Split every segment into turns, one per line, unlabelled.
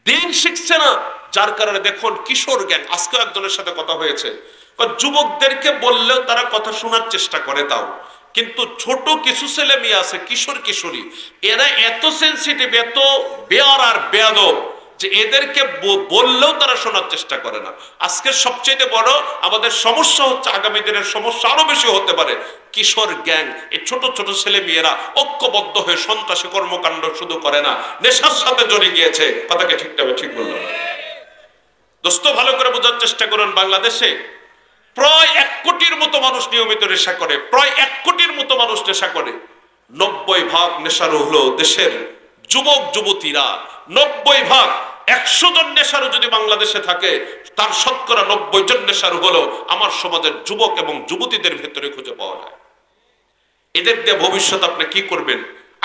দিন শিখছে না, যার কারণে দেখুন কিশোর গ্যাং। আজকে একজনের সাথে কথা হয়েছে, যুবকদেরকে বললেও তারা কথা শোনার চেষ্টা করে, তাও কিন্তু ছোট কিছু ছেলে মেয়ে আছে, কিশোর কিশোরী, এরা এত সেন্সিটিভ, এত বেয়ার আর বেয়াদব যে এদেরকে বললেও তারা শোনার চেষ্টা করে না। আজকের সবচেয়ে বড় আমাদের সমস্যা হচ্ছে, আগামী দিনের সমস্যা আরো বেশি হতে পারে, কিশোর গ্যাং। এই ছোট ছোট ছেলে মেয়েরা ঐক্যবদ্ধ হয়ে সন্ত্রাসী কর্মকাণ্ড শুধু করে না, নেশার সাথে জড়িয়ে গিয়েছে। কথাকে ঠিক বললাম? দোস্ত, ভালো করে বোঝার চেষ্টা করুন। বাংলাদেশে প্রায় 1 কোটির মতো মানুষ নিয়মিত নেশা করে, প্রায় 1 কোটির মতো মানুষ নেশা করে। 90% নেশারু হলো দেশের যুবক যুবতীরা। 90%। 100 জন নেশারু যদি বাংলাদেশে থাকে, তার শতকরা 90 জন নেশারু হলো আমার সমাজের যুবক এবং যুবতীদের ভেতরে খুঁজে পাওয়া যায়। এদের দিয়ে ভবিষ্যৎ আপনি কি করবেন?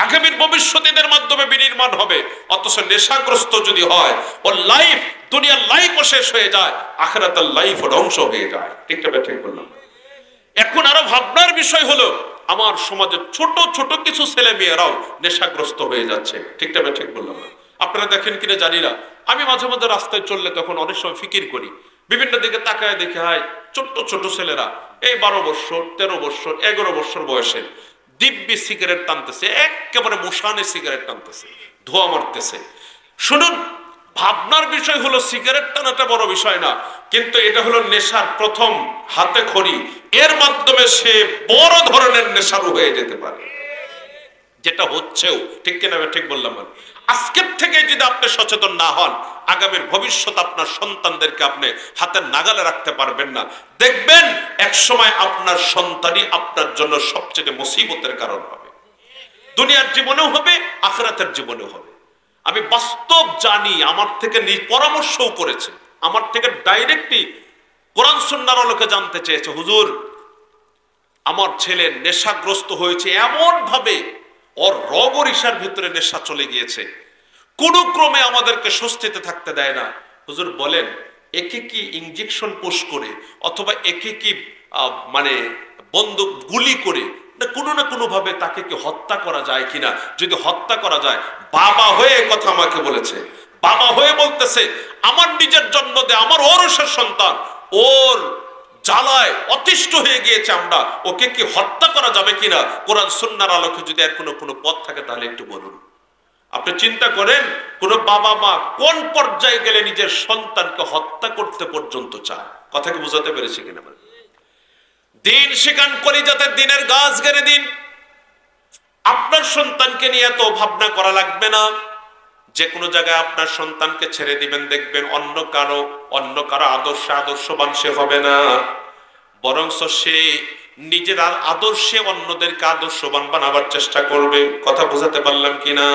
আগামীর ভবিষ্যৎ এদের মাধ্যমে বিনির্মাণ হবে। অথচ নেশাগ্রস্ত যদি হয়, ওর লাইফ, দুনিয়ার লাইফও শেষ হয়ে যায়, আখিরাতের লাইফও ধ্বংস হয়ে যায়। ঠিক বললাম? এখন আরো ভাবনার বিষয় হলো, আমার সমাজের ছোট ছোট কিছু ছেলে মেয়েরাও নেশাগ্রস্ত হয়ে যাচ্ছে। ঠিক বললাম? আপনারা দেখেন কিনা জানি না, আমি মাঝে মাঝে রাস্তায় চললে তখন অনেক সময় ফিকির করি, বিভিন্ন দিকে তাকায় দেখে, হয় ছোট্ট ছোট ছেলেরা, এই 12 বছর, 13 বছর, 11 বছর বয়সে দিব্যি সিগারেট টানতেছে, একেবারে মুশানে সিগারেট টানতেছে, ধোয়া মারতেছে। শুনুন, ভাবনার বিষয় হলো সিগারেট টানাটা বড় বিষয় না, কিন্তু এটা হলো নেশার প্রথম হাতে খড়ি। এর মাধ্যমে সে বড় ধরনের নেশারু হয়ে যেতে পারে, যেটা হচ্ছেও। ঠিক কিনা? ঠিক বললাম? আজকের থেকে যদি আপনি সচেতন না হন, আগামীর ভবিষ্যৎ আপনার সন্তানদেরকে আপনি হাতের নাগালে রাখতে পারবেন না। দেখবেন এক সময় আপনার সন্তানই আপনার জন্য সবচেয়ে মুসিবতের কারণ হবে। দুনিয়ার জীবনেও হবে, আখিরাতের জীবনেও হবে। আমি বাস্তব জানি, আমার থেকে পরামর্শও করেছে, আমার থেকে ডাইরেক্টলি কোরআন সুন্নাহর আলোকে জানতে চেয়েছে, হুজুর আমার ছেলে নেশাগ্রস্ত হয়েছে, এমন ভাবে ওর রগরিসার ভিতরে নেশা চলে গিয়েছে, কোন ক্রমে আমাদেরকে স্বস্তিতে থাকতে দেয় না। হুজুর বলেন, একে কি ইনজেকশন পুশ করে, অথবা একে কি মানে বন্দুক গুলি করে, কোনো না কোনো ভাবে তাকে কি হত্যা করা যায় কিনা? যদি হত্যা করা যায়, বাবা হয়ে কথা আমাকে বলেছে, বাবা হয়ে বলতেছে, আমার নিজের জন্ম দে, আমার ওরসের সন্তান, ওর জ্বালায় অতিষ্ঠ হয়ে গিয়েছে, আমরা ওকে কি হত্যা করা যাবে কিনা? কোরআন সুন্নাহর আলোকে যদি এর কোনো পথ থাকে, তাহলে একটু বলুন। আপনি চিন্তা করেন, কোন বাবা মা কোন পর্যায়ে গেলে নিজের সন্তানকে হত্যা করতে পর্যন্ত চায়। কথা কি বুঝাতে পেরেছি কিনা? দিন শিখান, কলিজাতে দিনের গাছ গেড়ে দিন। আপনার সন্তানকে নিয়ে এত ভাবনা করা লাগবে না। যে কোনো জায়গায় আপনার সন্তানকে ছেড়ে দিবেন, দেখবেন অন্য কারো আদর্শবান সে হবে না, বরং সে নিজের আদর্শে অন্যদেরকে আদর্শবান বানাবার চেষ্টা করবে। কথা বোঝাতে পারলাম কিনা?